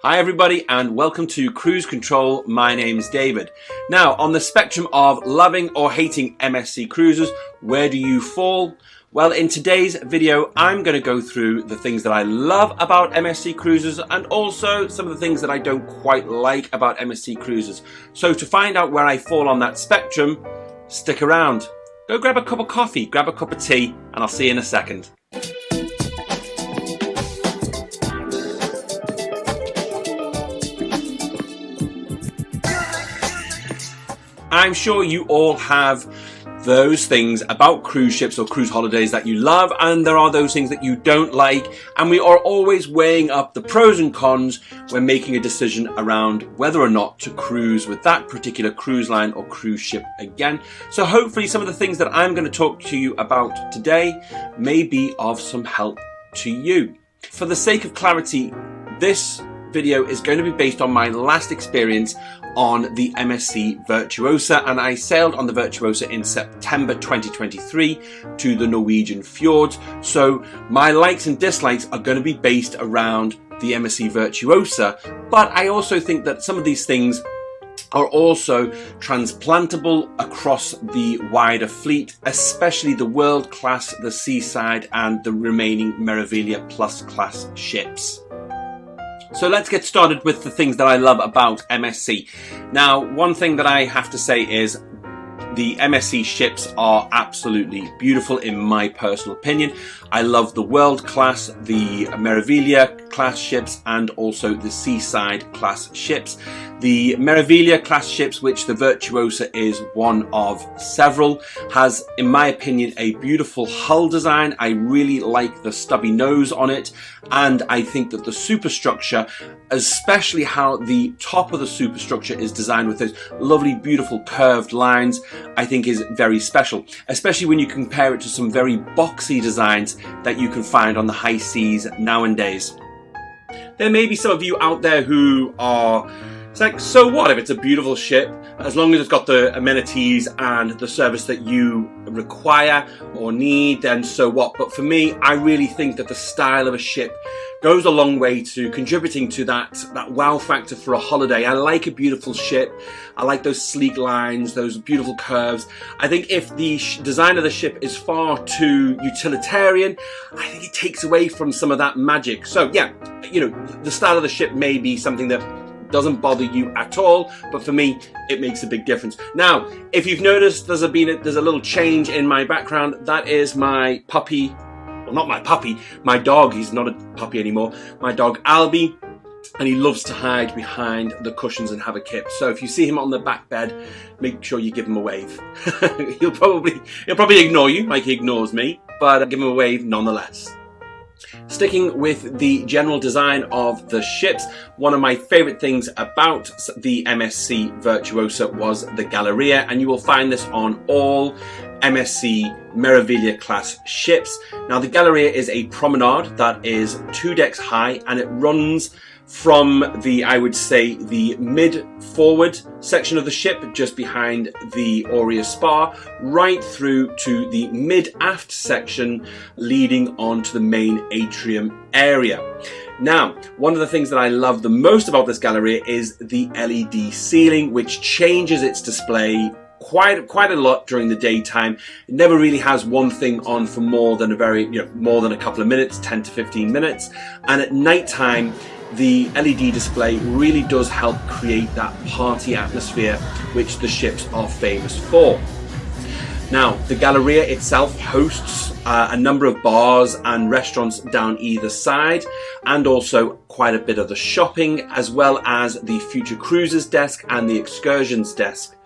Hi everybody and welcome to Cruise Control. My name's David. Now, on the spectrum of loving or hating MSC cruises, where do you fall? Well, in today's video, I'm going to go through the things that I love about MSC cruises and also some of the things that I don't quite like about MSC cruises. So to find out where I fall on that spectrum, stick around. Go grab a cup of coffee, grab a cup of tea, and I'll see you in a second. I'm sure you all have those things about cruise ships or cruise holidays that you love, and there are those things that you don't like, and we are always weighing up the pros and cons when making a decision around whether or not to cruise with that particular cruise line or cruise ship again. So hopefully some of the things that I'm going to talk to you about today may be of some help to you. For the sake of clarity, this video is going to be based on my last experience on the MSC Virtuosa, and I sailed on the Virtuosa in September 2023 to the Norwegian fjords. So my likes and dislikes are going to be based around the MSC Virtuosa, but I also think that some of these things are also transplantable across the wider fleet, especially the World Class, the Seaside and the remaining Meraviglia Plus class ships. So let's get started with the things that I love about MSC. Now, one thing that I have to say is the MSC ships are absolutely beautiful in my personal opinion. I love the World Class, the Meraviglia class ships, and also the Seaside class ships. The Meraviglia class ships, which the Virtuosa is one of several, has, in my opinion, a beautiful hull design. I really like the stubby nose on it, and I think that the superstructure, especially how the top of the superstructure is designed with those lovely, beautiful curved lines, I think is very special, especially when you compare it to some very boxy designs that you can find on the high seas nowadays. There may be some of you out there who are, it's like, so what if it's a beautiful ship, as long as it's got the amenities and the service that you require or need, then so what? But for me, I really think that the style of a ship goes a long way to contributing to that wow factor for a holiday. I like a beautiful ship. I like those sleek lines, those beautiful curves. I think if the design of the ship is far too utilitarian, I think it takes away from some of that magic. So yeah, you know, the style of the ship may be something that doesn't bother you at all, but for me it makes a big difference. Now, if you've noticed, there's a little change in my background. That is my puppy, well, not my puppy, my dog. He's not a puppy anymore. My dog Albie, and he loves to hide behind the cushions and have a kip. So if you see him on the back bed, make sure you give him a wave. he'll probably ignore you like he ignores me, but give him a wave nonetheless. Sticking with the general design of the ships, one of my favorite things about the MSC Virtuosa was the Galleria, and you will find this on all MSC Meraviglia class ships. Now, the Galleria is a promenade that is 2 decks high, and it runs from the, I would say, the mid-forward section of the ship, just behind the Aurea Spar, right through to the mid-aft section, leading on to the main atrium area. Now, one of the things that I love the most about this Galleria is the LED ceiling, which changes its display quite a lot during the daytime. It never really has one thing on for more than a couple of minutes, 10 to 15 minutes, and at nighttime the LED display really does help create that party atmosphere which the ships are famous for. Now, the Galleria itself hosts a number of bars and restaurants down either side, and also quite a bit of the shopping, as well as the Future Cruises desk and the Excursions desk.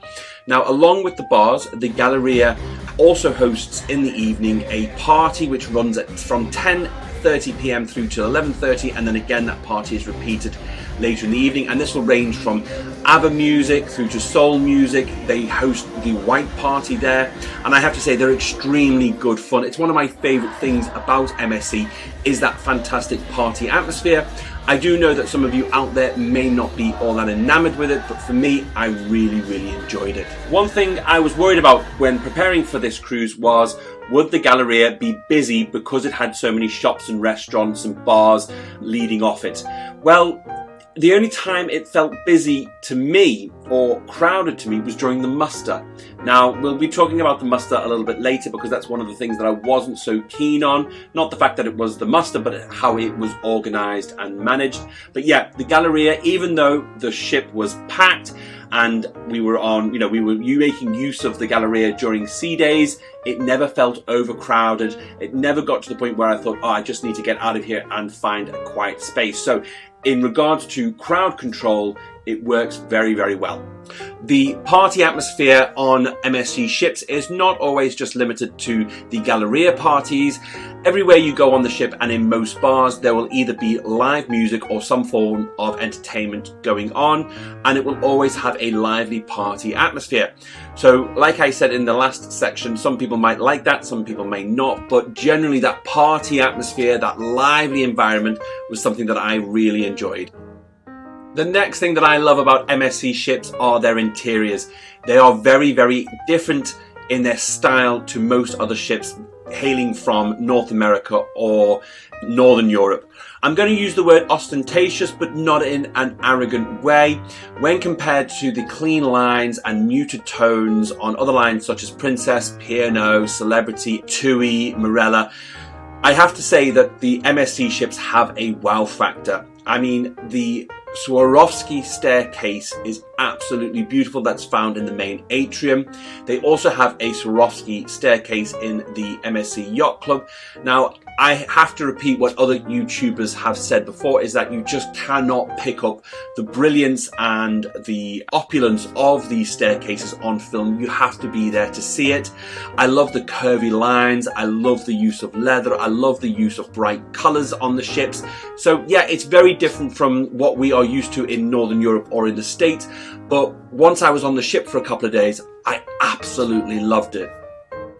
Now, along with the bars, the Galleria also hosts in the evening a party which runs from 10:30 p.m. through to 11:30, and then again that party is repeated later in the evening, and this will range from ABBA music through to soul music. They host the White Party there, and I have to say they're extremely good fun. It's one of my favorite things about MSC is that fantastic party atmosphere. I do know that some of you out there may not be all that enamored with it, but for me, I really enjoyed it. One thing I was worried about when preparing for this cruise was, would the Galleria be busy because it had so many shops and restaurants and bars leading off it? Well, The only time it felt busy to me or crowded to me was during the muster. Now, we'll be talking about the muster a little bit later because that's one of the things that I wasn't so keen on. Not the fact that it was the muster, but how it was organised and managed. But yeah, the Galleria, even though the ship was packed and we were on, we were making use of the Galleria during sea days, it never felt overcrowded. It never got to the point where I thought, oh, I just need to get out of here and find a quiet space. So in regards to crowd control, it works very, very well. The party atmosphere on MSC ships is not always just limited to the Galleria parties. Everywhere you go on the ship and in most bars, there will either be live music or some form of entertainment going on, and it will always have a lively party atmosphere. So like I said in the last section, some people might like that, some people may not, but generally that party atmosphere, that lively environment was something that I really enjoyed. The next thing that I love about MSC ships are their interiors. They are very, very different in their style to most other ships hailing from North America or Northern Europe. I'm going to use the word ostentatious, but not in an arrogant way. When compared to the clean lines and muted tones on other lines such as Princess, P&O, Celebrity, TUI, Marella, I have to say that the MSC ships have a wow factor. I mean, the Swarovski staircase is absolutely beautiful. That's found in the main atrium. They also have a Swarovski staircase in the MSC Yacht Club. Now, I have to repeat what other YouTubers have said before, is that you just cannot pick up the brilliance and the opulence of these staircases on film. You have to be there to see it. I love the curvy lines. I love the use of leather. I love the use of bright colors on the ships. So yeah, it's very different from what we are used to in Northern Europe or in the States. But once I was on the ship for a couple of days, I absolutely loved it.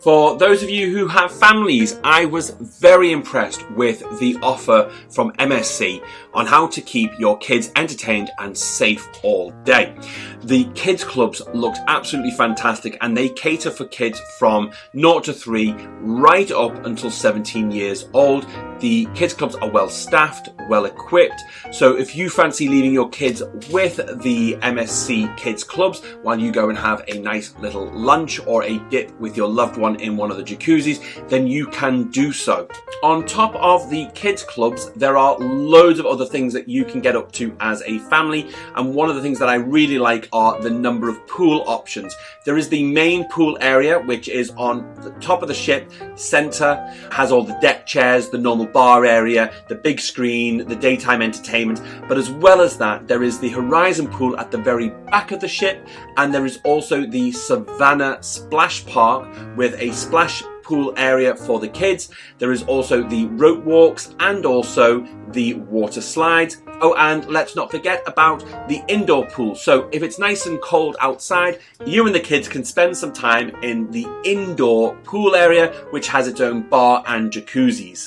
For those of you who have families, I was very impressed with the offer from MSC on how to keep your kids entertained and safe all day. The kids clubs looked absolutely fantastic, and they cater for kids from 0 to 3 right up until 17 years old. The kids clubs are well staffed, well equipped. So if you fancy leaving your kids with the MSC kids clubs while you go and have a nice little lunch or a dip with your loved one in one of the jacuzzis, then you can do so. On top of the kids clubs, there are loads of other things that you can get up to as a family, and one of the things that I really like are the number of pool options. There is the main pool area, which is on the top of the ship, center, has all the deck chairs, the normal bar area, the big screen, the daytime entertainment. But as well as that, there is the horizon pool at the very back of the ship, and there is also the Savannah Splash Park with a splash pool area for the kids. There is also the rope walks and also the water slides. Oh, and let's not forget about the indoor pool. So if it's nice and cold outside, you and the kids can spend some time in the indoor pool area, which has its own bar and jacuzzis.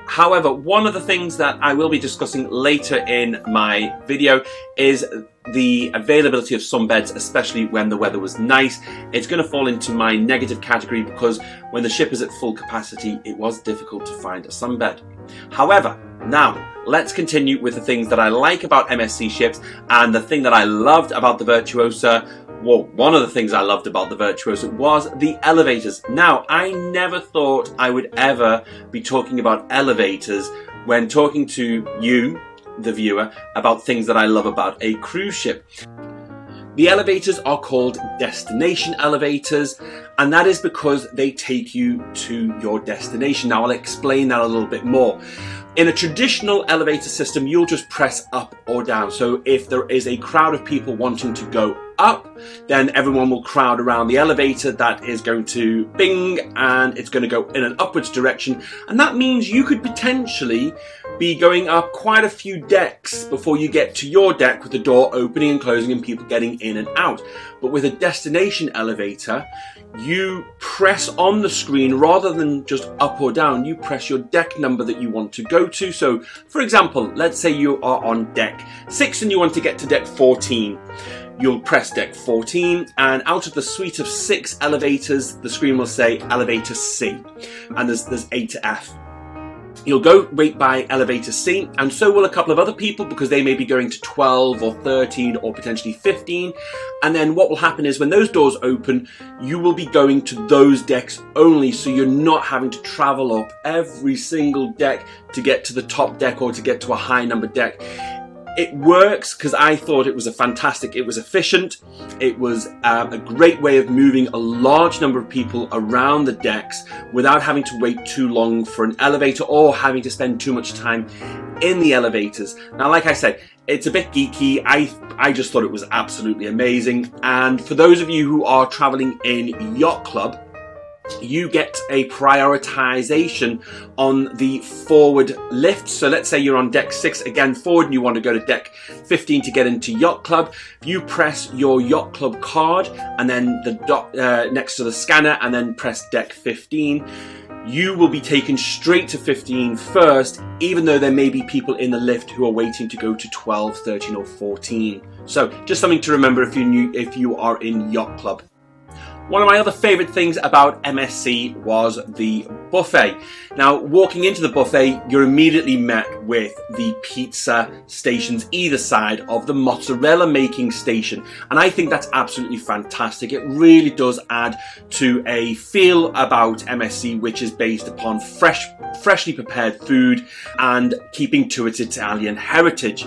However, one of the things that I will be discussing later in my video is the availability of sunbeds, especially when the weather was nice. It's going to fall into my negative category because when the ship is at full capacity, it was difficult to find a sunbed. However, now let's continue with the things that I like about MSC ships, and the thing that I loved about the Virtuosa. Well, one of the things I loved about the Virtuosa was the elevators. Now, I never thought I would ever be talking about elevators when talking to you, the viewer, about things that I love about a cruise ship. The elevators are called destination elevators, and that is because they take you to your destination. Now, I'll explain that a little bit more. In a traditional elevator system, you'll just press up or down. So if there is a crowd of people wanting to go up, then everyone will crowd around the elevator. That is going to bing, and it's going to go in an upwards direction. And that means you could potentially be going up quite a few decks before you get to your deck, with the door opening and closing and people getting in and out. But with a destination elevator, you press on the screen rather than just up or down. You press your deck number that you want to go to. So for example, let's say you are on deck 6 and you want to get to deck 14. You'll press deck 14, and out of the suite of 6 elevators, the screen will say elevator C, and there's A to F. You'll go wait by elevator C, and so will a couple of other people, because they may be going to 12 or 13 or potentially 15. And then what will happen is when those doors open, you will be going to those decks only, so you're not having to travel up every single deck to get to the top deck or to get to a high number deck. It works because I thought it was it was efficient, it was a great way of moving a large number of people around the decks without having to wait too long for an elevator or having to spend too much time in the elevators. Now, like I said, it's a bit geeky. I just thought it was absolutely amazing. And for those of you who are traveling in Yacht Club, you get a prioritization on the forward lift. So let's say you're on deck 6 again forward and you want to go to deck 15 to get into Yacht Club. You press your Yacht Club card and then the dot next to the scanner and then press deck 15. You will be taken straight to 15 first, even though there may be people in the lift who are waiting to go to 12, 13 or 14. So just something to remember if you are in Yacht Club. One of my other favourite things about MSC was the buffet. Now, walking into the buffet, you're immediately met with the pizza stations either side of the mozzarella making station. And I think that's absolutely fantastic. It really does add to a feel about MSC, which is based upon freshly prepared food and keeping to its Italian heritage.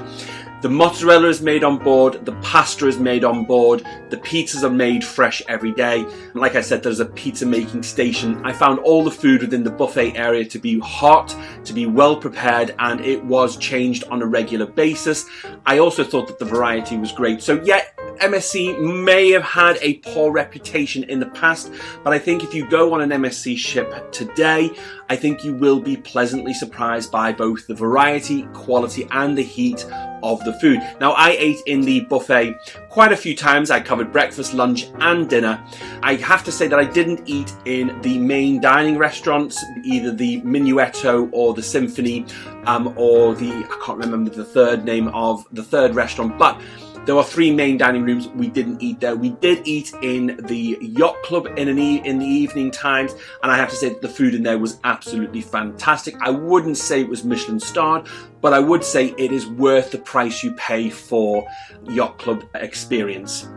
The mozzarella is made on board, the pasta is made on board, the pizzas are made fresh every day. And like I said, there's a pizza making station. I found all the food within the buffet area to be hot, to be well prepared, and it was changed on a regular basis. I also thought that the variety was great. So yeah, MSC may have had a poor reputation in the past, but I think if you go on an MSC ship today, I think you will be pleasantly surprised by both the variety, quality, and the heat of the food. Now, I ate in the buffet quite a few times. I covered breakfast, lunch, and dinner. I have to say that I didn't eat in the main dining restaurants, either the Minuetto or the Symphony, or I can't remember the third name of the third restaurant, but there are 3 main dining rooms. We didn't eat there. We did eat in the Yacht Club in the evening times, and I have to say that the food in there was absolutely fantastic. I wouldn't say it was Michelin starred, but I would say it is worth the price you pay for Yacht Club experience.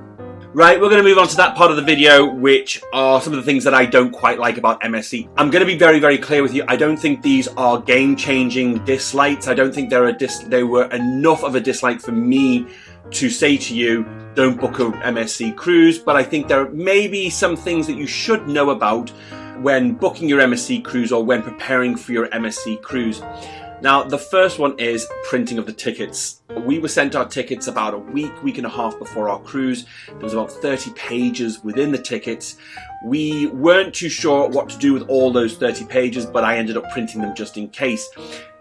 Right, we're going to move on to that part of the video, which are some of the things that I don't quite like about MSC. I'm going to be very, very clear with you. I don't think these are game-changing dislikes. I don't think they were enough of a dislike for me to say to you, don't book a MSC cruise, but I think there may be some things that you should know about when booking your MSC cruise or when preparing for your MSC cruise. Now, the first one is printing of the tickets. We were sent our tickets about a week and a half before our cruise. There was about 30 pages within the tickets. We weren't too sure what to do with all those 30 pages, but I ended up printing them just in case.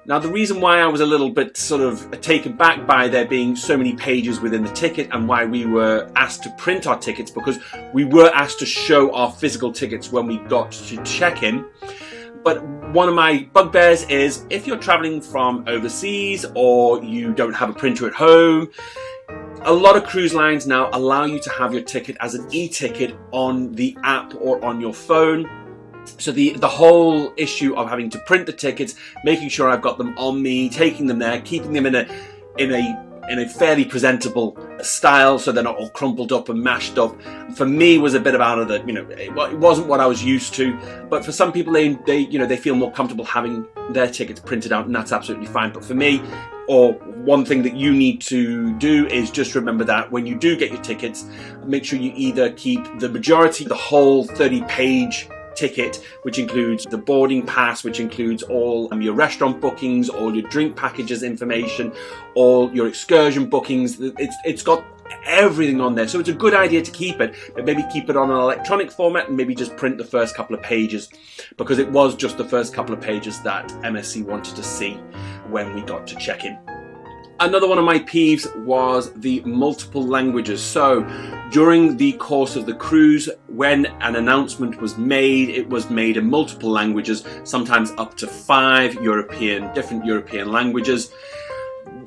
Now, the reason why I was a little bit sort of taken back by there being so many pages within the ticket and why we were asked to print our tickets, because we were asked to show our physical tickets when we got to check-in. But one of my bugbears is if you're traveling from overseas or you don't have a printer at home, a lot of cruise lines now allow you to have your ticket as an e-ticket on the app or on your phone. So the whole issue of having to print the tickets, making sure I've got them on me, taking them there, keeping them in a fairly presentable style so they're not all crumpled up and mashed up, for me was a bit of out of the, it wasn't what I was used to. But for some people, they feel more comfortable having their tickets printed out, and that's absolutely fine. But for me, or one thing that you need to do is just remember that when you do get your tickets, make sure you either keep the majority, the whole 30-page ticket, which includes the boarding pass, which includes all your restaurant bookings, all your drink packages information, all your excursion bookings. It's got everything on there, so it's a good idea to keep it, but maybe keep it on an electronic format and maybe just print the first couple of pages, because it was just the first couple of pages that MSC wanted to see when we got to check-in. Another one of my peeves was the multiple languages. So during the course of the cruise, when an announcement was made, it was made in multiple languages, sometimes up to 5 different European languages.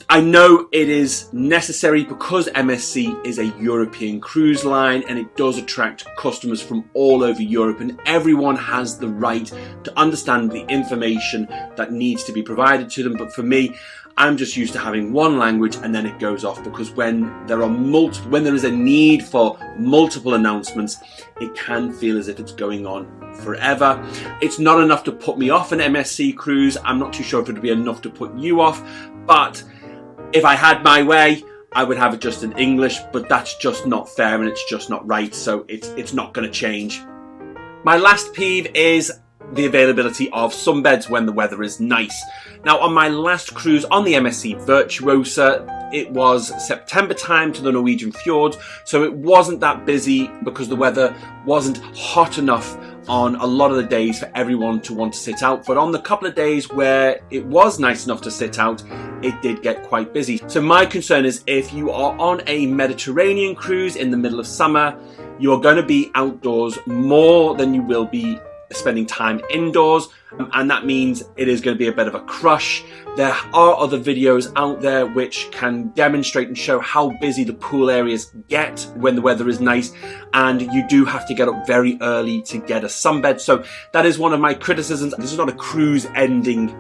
I know it is necessary because MSC is a European cruise line and it does attract customers from all over Europe, and everyone has the right to understand the information that needs to be provided to them. But for me, I'm just used to having one language and then it goes off, because when there is a need for multiple announcements, it can feel as if it's going on forever. It's not enough to put me off an MSC cruise. I'm not too sure if it would be enough to put you off, but if I had my way, I would have it just in English, but that's just not fair and it's just not right, so it's not going to change. My last peeve is the availability of sunbeds when the weather is nice. Now, on my last cruise on the MSC Virtuosa, it was September time to the Norwegian fjords, so it wasn't that busy because the weather wasn't hot enough on a lot of the days for everyone to want to sit out. But on the couple of days where it was nice enough to sit out, it did get quite busy. So my concern is, if you are on a Mediterranean cruise in the middle of summer, you're going to be outdoors more than you will be spending time indoors, and that means it is going to be a bit of a crush. There are other videos out there which can demonstrate and show how busy the pool areas get when the weather is nice, and you do have to get up very early to get a sunbed. So that is one of my criticisms. This is not a cruise ending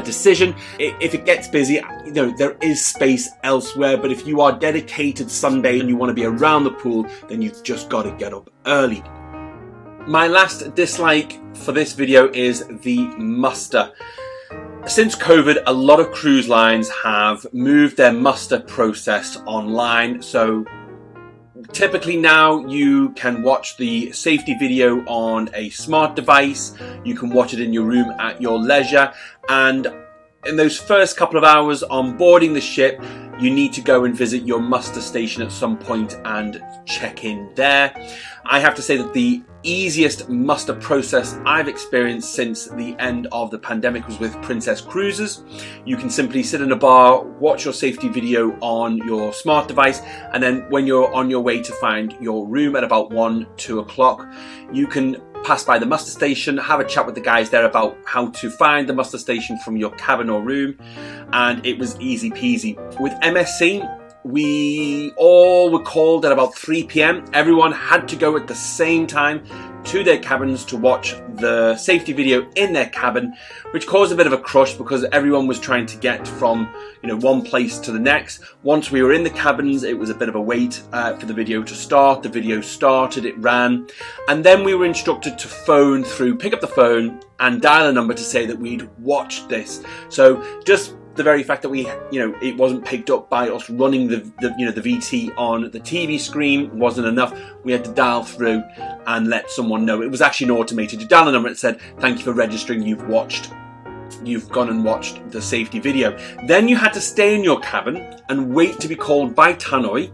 decision. If it gets busy, you know, there is space elsewhere, but if you are dedicated Sunday and you want to be around the pool, then you've just got to get up early. My last dislike for this video is the muster. Since COVID, a lot of cruise lines have moved their muster process online. So typically now you can watch the safety video on a smart device. You can watch it in your room at your leisure. And in those first couple of hours on boarding the ship, you need to go and visit your muster station at some point and check in there. I have to say that the easiest muster process I've experienced since the end of the pandemic was with Princess Cruises. You can simply sit in a bar, watch your safety video on your smart device, and then when you're on your way to find your room at about 1-2 o'clock, you can pass by the muster station, have a chat with the guys there about how to find the muster station from your cabin or room, and it was easy peasy. With MSC, we all were called at about 3 p.m. Everyone had to go at the same time to their cabins to watch the safety video in their cabin, which caused a bit of a crush because everyone was trying to get from, you know, one place to the next. Once we were in the cabins, it was a bit of a wait for the video to start. The video started, it ran, and then we were instructed to pick up the phone and dial a number to say that we'd watched this. So just the very fact that it wasn't picked up by us running the VT on the TV screen wasn't enough. We had to dial through and let someone know. It was actually an automated. You dial a number, it said, "Thank you for registering. You've gone and watched the safety video." Then you had to stay in your cabin and wait to be called by tannoy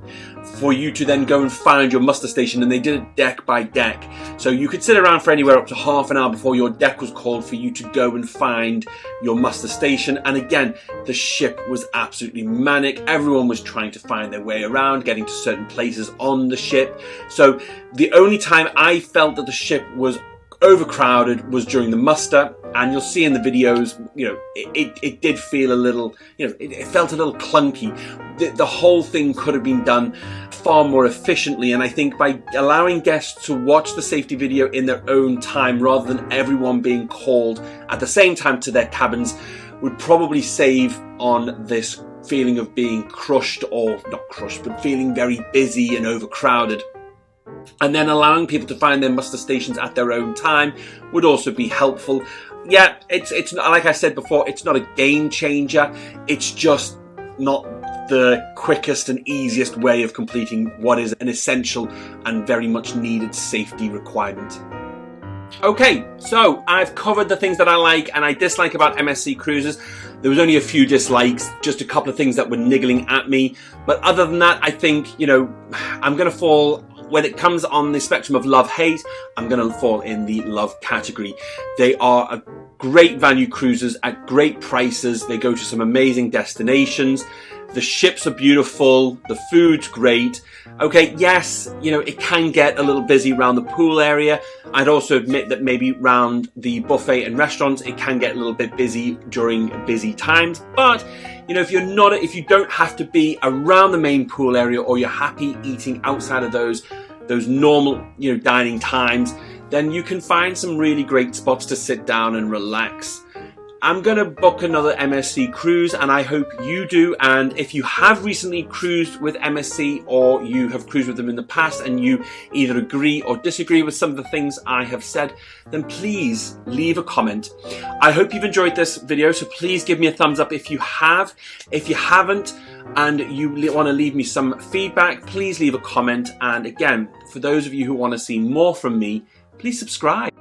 for you to then go and find your muster station, and they did it deck by deck. So you could sit around for anywhere up to half an hour before your deck was called for you to go and find your muster station. And again, the ship was absolutely manic. Everyone was trying to find their way around, getting to certain places on the ship. So the only time I felt that the ship was overcrowded was during the muster, and you'll see in the videos, it did feel a little, it felt a little clunky. The whole thing could have been done far more efficiently, and I think by allowing guests to watch the safety video in their own time rather than everyone being called at the same time to their cabins would probably save on this feeling of being crushed, or not crushed, but feeling very busy and overcrowded. And then allowing people to find their muster stations at their own time would also be helpful. Yeah, it's not, like I said before, it's not a game changer. It's just not the quickest and easiest way of completing what is an essential and very much needed safety requirement. Okay, so I've covered the things that I like and I dislike about MSC cruises. There was only a few dislikes, just a couple of things that were niggling at me. But other than that, I think, I'm going to fall, when it comes on the spectrum of love-hate, I'm going to fall in the love category. They are a great value cruises at great prices. They go to some amazing destinations. The ships are beautiful, the food's great. Okay, yes, you know, it can get a little busy around the pool area. I'd also admit that maybe around the buffet and restaurants, it can get a little bit busy during busy times. But, you know, if you don't have to be around the main pool area, or you're happy eating outside of those normal, you know, dining times, then you can find some really great spots to sit down and relax. I'm going to book another MSC cruise, and I hope you do. And if you have recently cruised with MSC, or you have cruised with them in the past and you either agree or disagree with some of the things I have said, then please leave a comment. I hope you've enjoyed this video, so please give me a thumbs up if you have. If you haven't and you want to leave me some feedback, please leave a comment. And again, for those of you who want to see more from me, please subscribe.